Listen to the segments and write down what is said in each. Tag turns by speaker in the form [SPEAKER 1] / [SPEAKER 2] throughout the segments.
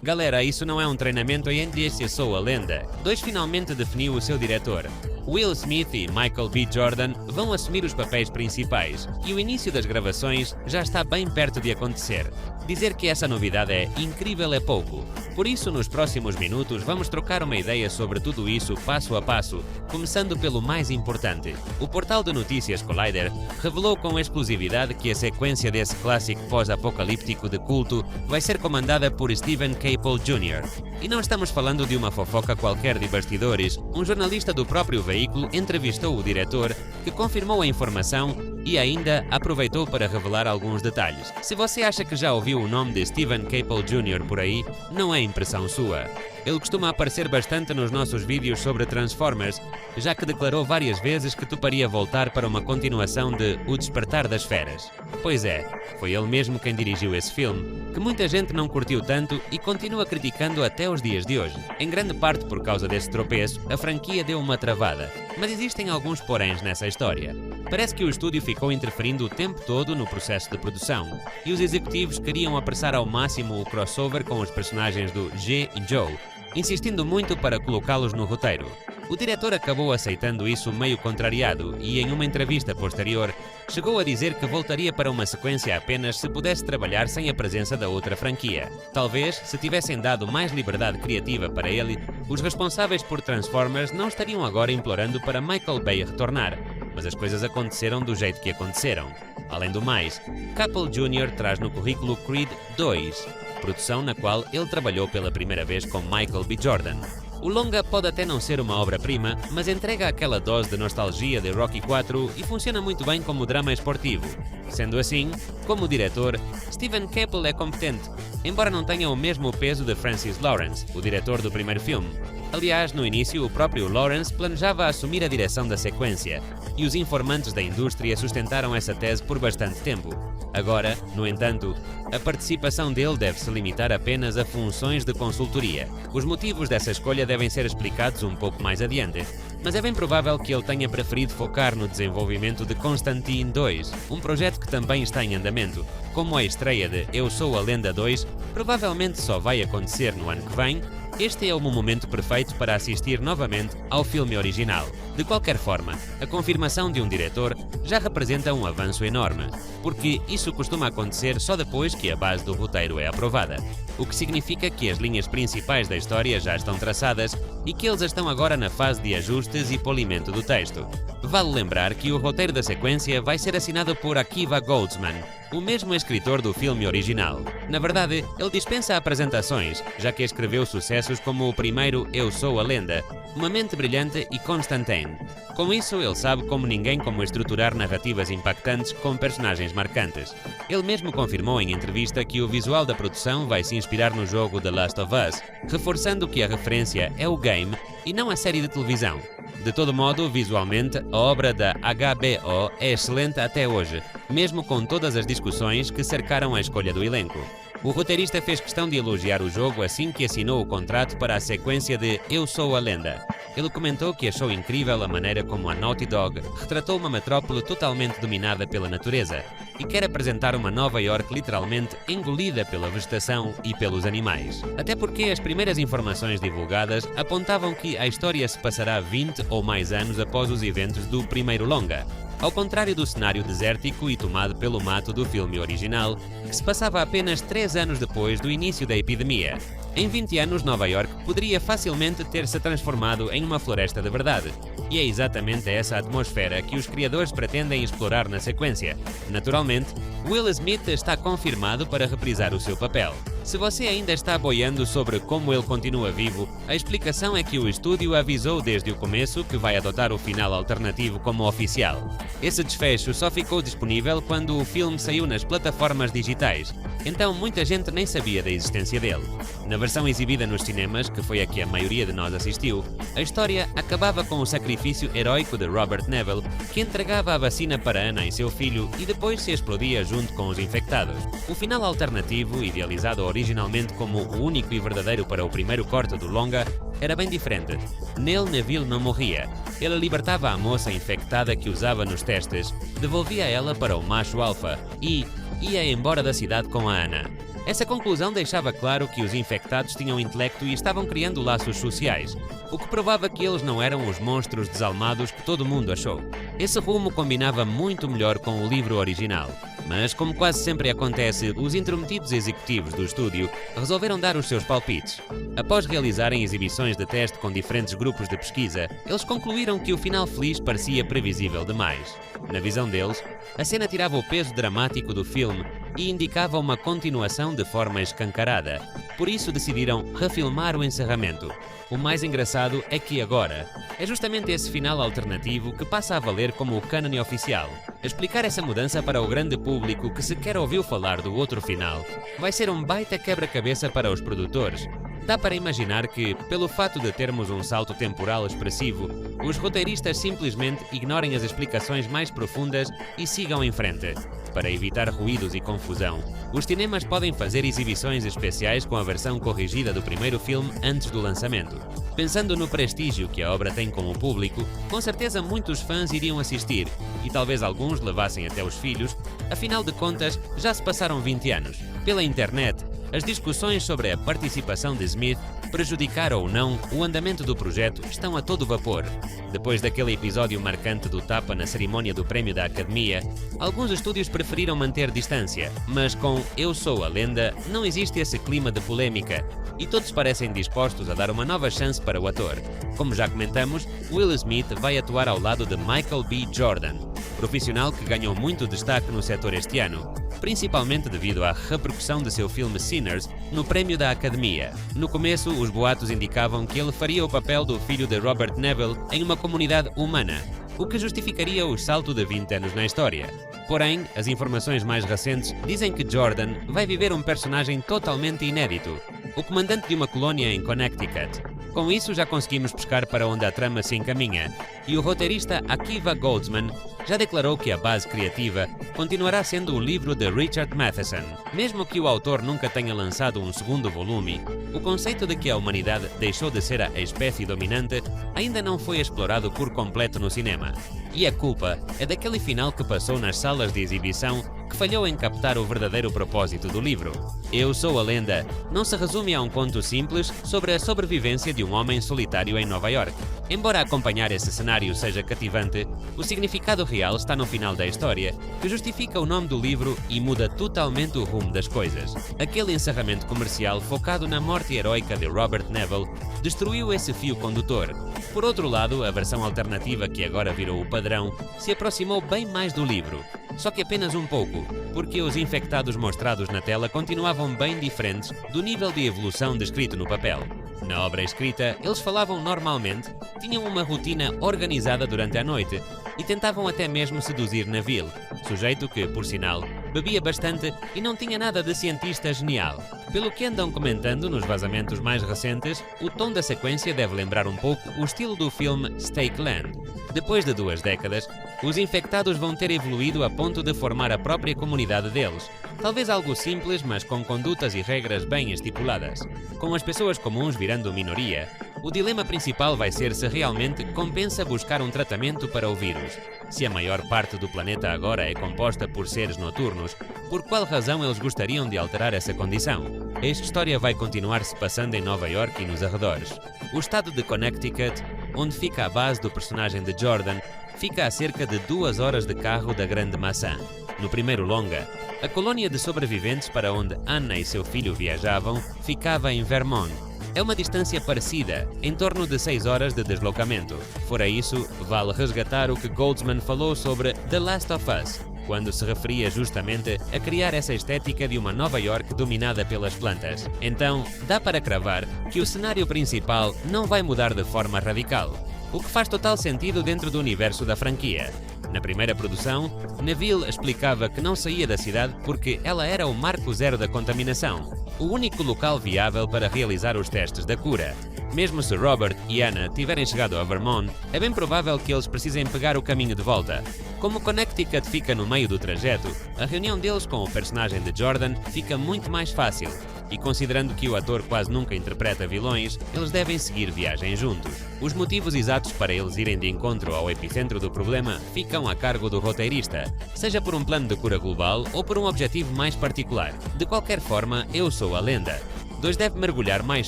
[SPEAKER 1] Galera, isso não é um treinamento entre esse Eu Sou a Lenda. 2 finalmente definiu o seu diretor. Will Smith e Michael B. Jordan vão assumir os papéis principais e o início das gravações já está bem perto de acontecer. Dizer que essa novidade é incrível é pouco. Por isso, nos próximos minutos, vamos trocar uma ideia sobre tudo isso passo a passo, começando pelo mais importante. O portal de notícias Collider revelou com exclusividade que a sequência desse clássico pós-apocalíptico de culto vai ser comandada por Steven Caple Jr. E não estamos falando de uma fofoca qualquer de bastidores. Um jornalista do próprio veículo entrevistou o diretor, que confirmou a informação e ainda aproveitou para revelar alguns detalhes. Se você acha que já ouviu o nome de Steven Caple Jr. por aí, não é impressão sua. Ele costuma aparecer bastante nos nossos vídeos sobre Transformers, já que declarou várias vezes que toparia voltar para uma continuação de O Despertar das Feras. Pois é, foi ele mesmo quem dirigiu esse filme, que muita gente não curtiu tanto e continua criticando até os dias de hoje. Em grande parte por causa desse tropeço, a franquia deu uma travada, mas existem alguns poréns nessa história. Parece que o estúdio ficou interferindo o tempo todo no processo de produção, e os executivos queriam apressar ao máximo o crossover com os personagens do G e Joe, insistindo muito para colocá-los no roteiro. O diretor acabou aceitando isso meio contrariado e, em uma entrevista posterior, chegou a dizer que voltaria para uma sequência apenas se pudesse trabalhar sem a presença da outra franquia. Talvez, se tivessem dado mais liberdade criativa para ele, os responsáveis por Transformers não estariam agora implorando para Michael Bay retornar, mas as coisas aconteceram do jeito que aconteceram. Além do mais, Caple Jr. traz no currículo Creed 2, produção na qual ele trabalhou pela primeira vez com Michael B. Jordan. O longa pode até não ser uma obra-prima, mas entrega aquela dose de nostalgia de Rocky IV e funciona muito bem como drama esportivo. Sendo assim, como diretor, Steven Caple é competente, embora não tenha o mesmo peso de Francis Lawrence, o diretor do primeiro filme. Aliás, no início, o próprio Lawrence planejava assumir a direção da sequência, e os informantes da indústria sustentaram essa tese por bastante tempo. Agora, no entanto, a participação dele deve se limitar apenas a funções de consultoria. Os motivos dessa escolha devem ser explicados um pouco mais adiante, mas é bem provável que ele tenha preferido focar no desenvolvimento de Constantine 2, um projeto que também está em andamento. Como a estreia de Eu Sou a Lenda 2 provavelmente só vai acontecer no ano que vem, este é o momento perfeito para assistir novamente ao filme original. De qualquer forma, a confirmação de um diretor já representa um avanço enorme, porque isso costuma acontecer só depois que a base do roteiro é aprovada, o que significa que as linhas principais da história já estão traçadas e que eles estão agora na fase de ajustes e polimento do texto. Vale lembrar que o roteiro da sequência vai ser assinado por Akiva Goldsman, o mesmo escritor do filme original. Na verdade, ele dispensa apresentações, já que escreveu sucessos como o primeiro Eu Sou a Lenda, Uma Mente Brilhante e Constantine. Com isso, ele sabe como ninguém como estruturar narrativas impactantes com personagens marcantes. Ele mesmo confirmou em entrevista que o visual da produção vai se inspirar no jogo The Last of Us, reforçando que a referência é o game e não a série de televisão. De todo modo, visualmente, a obra da HBO é excelente até hoje, mesmo com todas as discussões que cercaram a escolha do elenco. O roteirista fez questão de elogiar o jogo assim que assinou o contrato para a sequência de Eu Sou a Lenda. Ele comentou que achou incrível a maneira como a Naughty Dog retratou uma metrópole totalmente dominada pela natureza e quer apresentar uma Nova York literalmente engolida pela vegetação e pelos animais. Até porque as primeiras informações divulgadas apontavam que a história se passará 20 ou mais anos após os eventos do primeiro longa, ao contrário do cenário desértico e tomado pelo mato do filme original, que se passava apenas 3 anos depois do início da epidemia. Em 20 anos, Nova York poderia facilmente ter se transformado em uma floresta de verdade. E é exatamente essa atmosfera que os criadores pretendem explorar na sequência. Naturalmente, Will Smith está confirmado para reprisar o seu papel. Se você ainda está boiando sobre como ele continua vivo, a explicação é que o estúdio avisou desde o começo que vai adotar o final alternativo como oficial. Esse desfecho só ficou disponível quando o filme saiu nas plataformas digitais, então muita gente nem sabia da existência dele. Na versão exibida nos cinemas, que foi a que a maioria de nós assistiu, a história acabava com o sacrifício heróico de Robert Neville, que entregava a vacina para Anna e seu filho e depois se explodia junto com os infectados. O final alternativo, idealizado originalmente como o único e verdadeiro para o primeiro corte do longa, era bem diferente. Nele, Neville não morria. Ele libertava a moça infectada que usava nos testes, devolvia ela para o macho alfa e ia embora da cidade com a Anna. Essa conclusão deixava claro que os infectados tinham intelecto e estavam criando laços sociais, o que provava que eles não eram os monstros desalmados que todo mundo achou. Esse rumo combinava muito melhor com o livro original, mas como quase sempre acontece, os intrometidos executivos do estúdio resolveram dar os seus palpites. Após realizarem exibições de teste com diferentes grupos de pesquisa, eles concluíram que o final feliz parecia previsível demais. Na visão deles, a cena tirava o peso dramático do filme e indicava uma continuação de forma escancarada. Por isso decidiram refilmar o encerramento. O mais engraçado é que agora é justamente esse final alternativo que passa a valer como o cânone oficial. Explicar essa mudança para o grande público que sequer ouviu falar do outro final vai ser um baita quebra-cabeça para os produtores. Dá para imaginar que, pelo fato de termos um salto temporal expressivo, os roteiristas simplesmente ignorem as explicações mais profundas e sigam em frente. Para evitar ruídos e confusão, os cinemas podem fazer exibições especiais com a versão corrigida do primeiro filme antes do lançamento. Pensando no prestígio que a obra tem com o público, com certeza muitos fãs iriam assistir, e talvez alguns levassem até os filhos, afinal de contas já se passaram 20 anos. Pela internet, as discussões sobre a participação de Smith, prejudicar ou não o andamento do projeto, estão a todo vapor. Depois daquele episódio marcante do tapa na cerimónia do prémio da Academia, alguns estúdios preferiram manter distância, mas com Eu Sou a Lenda não existe esse clima de polêmica e todos parecem dispostos a dar uma nova chance para o ator. Como já comentamos, Will Smith vai atuar ao lado de Michael B. Jordan, profissional que ganhou muito destaque no setor este ano, principalmente devido à repercussão de seu filme Sinners no prémio da Academia. No começo, os boatos indicavam que ele faria o papel do filho de Robert Neville em uma comunidade humana, o que justificaria o salto de 20 anos na história. Porém, as informações mais recentes dizem que Jordan vai viver um personagem totalmente inédito, o comandante de uma colónia em Connecticut. Com isso, já conseguimos pescar para onde a trama se encaminha, e o roteirista Akiva Goldsman já declarou que a base criativa continuará sendo o livro de Richard Matheson. Mesmo que o autor nunca tenha lançado um segundo volume, o conceito de que a humanidade deixou de ser a espécie dominante ainda não foi explorado por completo no cinema. E a culpa é daquele final que passou nas salas de exibição que falhou em captar o verdadeiro propósito do livro. Eu Sou a Lenda não se resume a um conto simples sobre a sobrevivência de um homem solitário em Nova York. Embora acompanhar esse cenário seja cativante, o significado real está no final da história, que justifica o nome do livro e muda totalmente o rumo das coisas. Aquele encerramento comercial focado na morte heroica de Robert Neville destruiu esse fio condutor. Por outro lado, a versão alternativa que agora virou o padrão se aproximou bem mais do livro, só que apenas um pouco, porque os infectados mostrados na tela continuavam bem diferentes do nível de evolução descrito no papel. Na obra escrita, eles falavam normalmente, tinham uma rotina organizada durante a noite e tentavam até mesmo seduzir Neville, sujeito que, por sinal, bebia bastante e não tinha nada de cientista genial. Pelo que andam comentando nos vazamentos mais recentes, o tom da sequência deve lembrar um pouco o estilo do filme Stakeland. Depois de 2 décadas, os infectados vão ter evoluído a ponto de formar a própria comunidade deles. Talvez algo simples, mas com condutas e regras bem estipuladas. Com as pessoas comuns virando minoria, o dilema principal vai ser se realmente compensa buscar um tratamento para o vírus. Se a maior parte do planeta agora é composta por seres noturnos, por qual razão eles gostariam de alterar essa condição? Esta história vai continuar se passando em Nova York e nos arredores. O estado de Connecticut, onde fica a base do personagem de Jordan, fica a cerca de 2 horas de carro da Grande Maçã. No primeiro longa, a colônia de sobreviventes para onde Anna e seu filho viajavam ficava em Vermont. É uma distância parecida, em torno de 6 horas de deslocamento. Fora isso, vale resgatar o que Goldsman falou sobre The Last of Us, quando se referia justamente a criar essa estética de uma Nova York dominada pelas plantas. Então, dá para cravar que o cenário principal não vai mudar de forma radical, o que faz total sentido dentro do universo da franquia. Na primeira produção, Neville explicava que não saía da cidade porque ela era o marco zero da contaminação, o único local viável para realizar os testes da cura. Mesmo se Robert e Anna tiverem chegado a Vermont, é bem provável que eles precisem pegar o caminho de volta. Como Connecticut fica no meio do trajeto, a reunião deles com o personagem de Jordan fica muito mais fácil. e considerando que o ator quase nunca interpreta vilões, eles devem seguir viagem juntos. Os motivos exatos para eles irem de encontro ao epicentro do problema ficam a cargo do roteirista, seja por um plano de cura global ou por um objetivo mais particular. De qualquer forma, Eu Sou a Lenda 2 deve mergulhar mais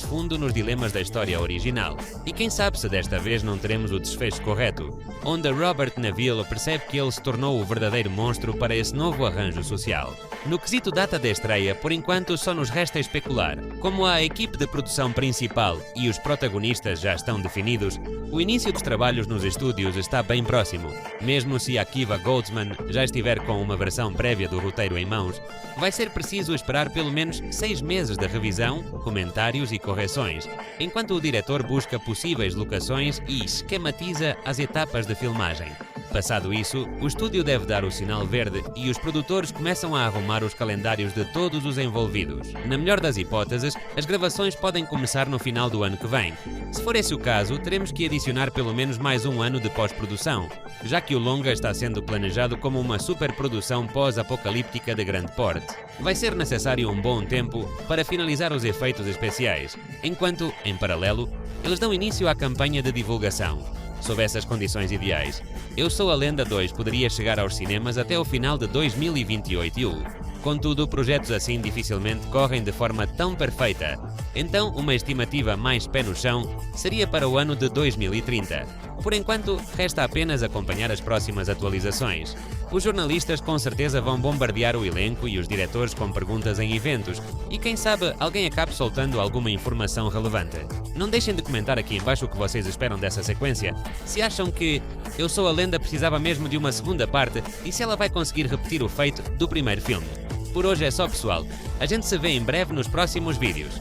[SPEAKER 1] fundo nos dilemas da história original. E quem sabe se desta vez não teremos o desfecho correto, onde Robert Neville percebe que ele se tornou o verdadeiro monstro para esse novo arranjo social. No quesito data da estreia, por enquanto só nos resta especular. Como a equipe de produção principal e os protagonistas já estão definidos, o início dos trabalhos nos estúdios está bem próximo. Mesmo se Akiva Goldsman já estiver com uma versão prévia do roteiro em mãos, vai ser preciso esperar pelo menos 6 meses de revisão, comentários e correções, enquanto o diretor busca possíveis locações e esquematiza as etapas de filmagem. Passado isso, o estúdio deve dar o sinal verde e os produtores começam a arrumar os calendários de todos os envolvidos. Na melhor das hipóteses, as gravações podem começar no final do ano que vem. Se for esse o caso, teremos que adicionar pelo menos mais um ano de pós-produção, já que o longa está sendo planejado como uma superprodução pós-apocalíptica de grande porte. Vai ser necessário um bom tempo para finalizar os efeitos especiais, enquanto, em paralelo, eles dão início à campanha de divulgação. Sob essas condições ideais, Eu Sou a Lenda 2 poderia chegar aos cinemas até o final de 2028. Contudo, projetos assim dificilmente correm de forma tão perfeita. Então, uma estimativa mais pé no chão seria para o ano de 2030. Por enquanto, resta apenas acompanhar as próximas atualizações. Os jornalistas com certeza vão bombardear o elenco e os diretores com perguntas em eventos, e quem sabe alguém acabe soltando alguma informação relevante. Não deixem de comentar aqui embaixo o que vocês esperam dessa sequência, se acham que Eu Sou a Lenda precisava mesmo de uma segunda parte e se ela vai conseguir repetir o feito do primeiro filme. Por hoje é só, pessoal. A gente se vê em breve nos próximos vídeos.